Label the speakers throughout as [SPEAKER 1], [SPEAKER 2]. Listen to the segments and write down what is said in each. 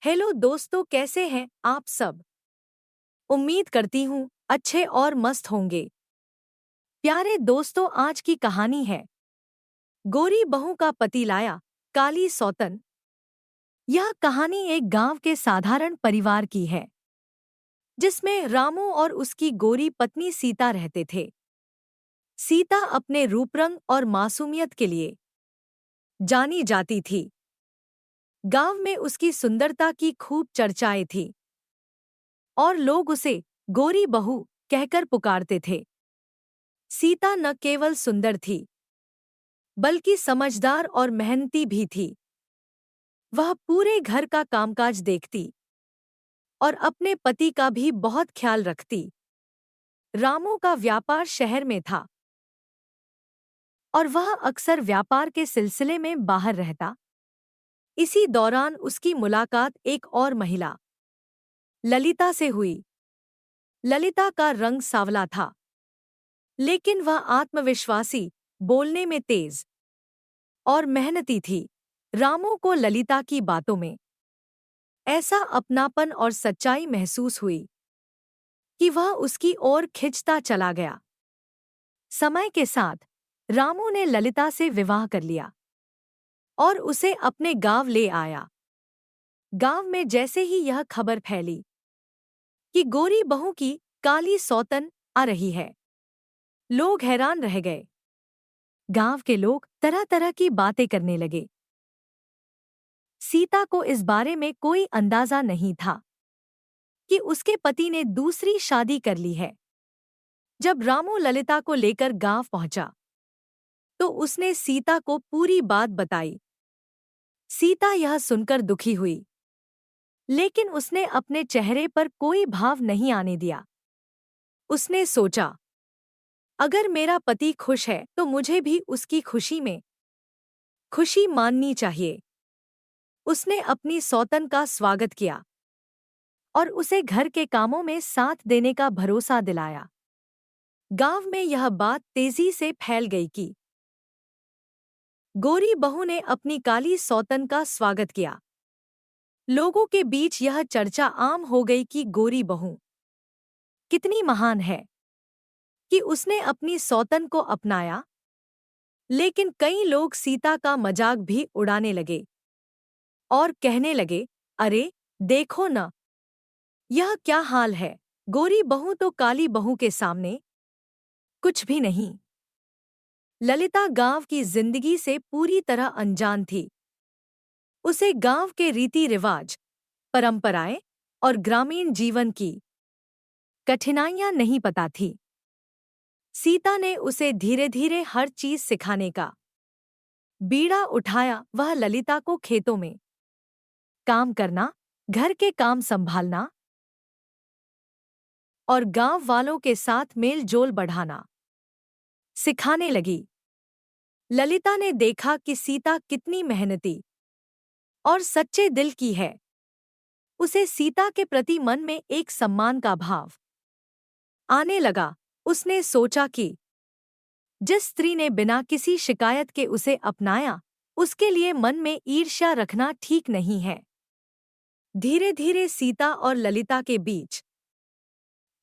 [SPEAKER 1] Hello दोस्तों, कैसे हैं आप सब। उम्मीद करती हूँ अच्छे और मस्त होंगे। प्यारे दोस्तों, आज की कहानी है गोरी बहू का पति लाया काली सौतन। यह कहानी एक गांव के साधारण परिवार की है जिसमें रामू और उसकी गोरी पत्नी सीता रहते थे। सीता अपने रूपरंग और मासूमियत के लिए जानी जाती थी। गांव में उसकी सुंदरता की खूब चर्चाएं थी और लोग उसे गोरी बहू कहकर पुकारते थे। सीता न केवल सुंदर थी बल्कि समझदार और मेहनती भी थी। वह पूरे घर का कामकाज देखती और अपने पति का भी बहुत ख्याल रखती। रामू का व्यापार शहर में था और वह अक्सर व्यापार के सिलसिले में बाहर रहता। इसी दौरान उसकी मुलाकात एक और महिला ललिता से हुई। ललिता का रंग सांवला था लेकिन वह आत्मविश्वासी, बोलने में तेज और मेहनती थी। रामू को ललिता की बातों में ऐसा अपनापन और सच्चाई महसूस हुई कि वह उसकी ओर खिंचता चला गया। समय के साथ रामू ने ललिता से विवाह कर लिया और उसे अपने गांव ले आया। गांव में जैसे ही यह खबर फैली कि गोरी बहू की काली सौतन आ रही है, लोग हैरान रह गए। गांव के लोग तरह तरह की बातें करने लगे। सीता को इस बारे में कोई अंदाजा नहीं था कि उसके पति ने दूसरी शादी कर ली है। जब रामू ललिता को लेकर गांव पहुंचा तो उसने सीता को पूरी बात बताई। सीता यह सुनकर दुखी हुई लेकिन उसने अपने चेहरे पर कोई भाव नहीं आने दिया। उसने सोचा, अगर मेरा पति खुश है तो मुझे भी उसकी खुशी में खुशी माननी चाहिए। उसने अपनी सौतन का स्वागत किया और उसे घर के कामों में साथ देने का भरोसा दिलाया। गांव में यह बात तेजी से फैल गई कि गोरी बहू ने अपनी काली सौतन का स्वागत किया। लोगों के बीच यह चर्चा आम हो गई कि गोरी बहू कितनी महान है कि उसने अपनी सौतन को अपनाया। लेकिन कई लोग सीता का मजाक भी उड़ाने लगे और कहने लगे, अरे देखो न, यह क्या हाल है। गोरी बहू तो काली बहू के सामने कुछ भी नहीं। ललिता गांव की जिंदगी से पूरी तरह अनजान थी। उसे गांव के रीति रिवाज, परंपराएं और ग्रामीण जीवन की कठिनाइयां नहीं पता थी। सीता ने उसे धीरे धीरे हर चीज सिखाने का बीड़ा उठाया। वह ललिता को खेतों में काम करना, घर के काम संभालना और गांव वालों के साथ मेल जोल बढ़ाना सिखाने लगी। ललिता ने देखा कि सीता कितनी मेहनती और सच्चे दिल की है। उसे सीता के प्रति मन में एक सम्मान का भाव आने लगा। उसने सोचा कि जिस स्त्री ने बिना किसी शिकायत के उसे अपनाया, उसके लिए मन में ईर्ष्या रखना ठीक नहीं है। धीरे धीरे सीता और ललिता के बीच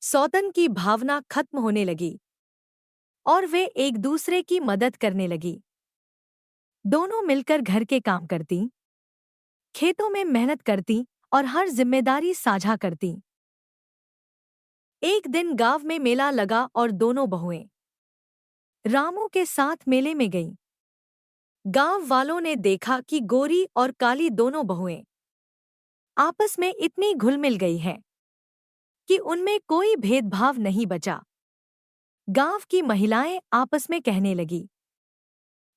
[SPEAKER 1] सौतन की भावना खत्म होने लगी और वे एक दूसरे की मदद करने लगी। दोनों मिलकर घर के काम करती, खेतों में मेहनत करती और हर जिम्मेदारी साझा करती। एक दिन गांव में मेला लगा और दोनों बहुएं रामू के साथ मेले में गईं। गांव वालों ने देखा कि गोरी और काली दोनों बहुएं आपस में इतनी घुल मिल गई हैं कि उनमें कोई भेदभाव नहीं बचा। गांव की महिलाएं आपस में कहने लगी,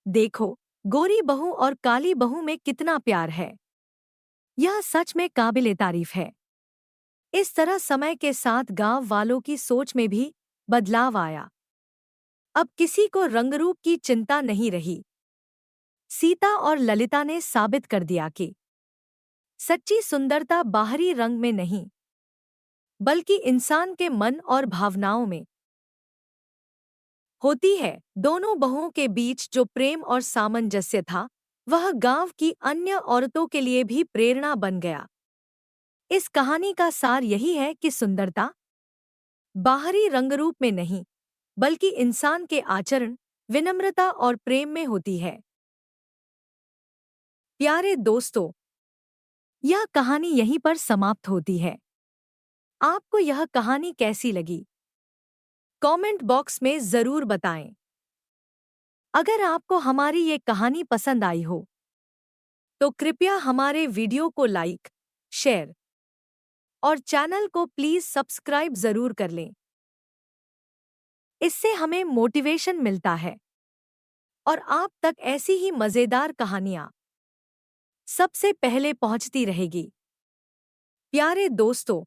[SPEAKER 1] देखो, गोरी बहू और काली बहू में कितना प्यार है। यह सच में काबिले तारीफ है। इस तरह समय के साथ गांव वालों की सोच में भी बदलाव आया। अब किसी को रंगरूप की चिंता नहीं रही। सीता और ललिता ने साबित कर दिया कि सच्ची सुंदरता बाहरी रंग में नहीं बल्कि इंसान के मन और भावनाओं में होती है। दोनों बहुओं के बीच जो प्रेम और सामंजस्य था, वह गांव की अन्य औरतों के लिए भी प्रेरणा बन गया। इस कहानी का सार यही है कि सुंदरता बाहरी रंगरूप में नहीं, बल्कि इंसान के आचरण, विनम्रता और प्रेम में होती है। प्यारे दोस्तों, यह कहानी यहीं पर समाप्त होती है। आपको यह कहानी कैसी लगी? कमेंट बॉक्स में जरूर बताएं। अगर आपको हमारी ये कहानी पसंद आई हो, तो कृपया हमारे वीडियो को लाइक, शेयर और चैनल को प्लीज सब्सक्राइब जरूर कर लें। इससे हमें मोटिवेशन मिलता है और आप तक ऐसी ही मजेदार कहानियां सबसे पहले पहुंचती रहेगी। प्यारे दोस्तों,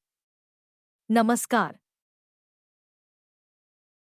[SPEAKER 1] नमस्कार।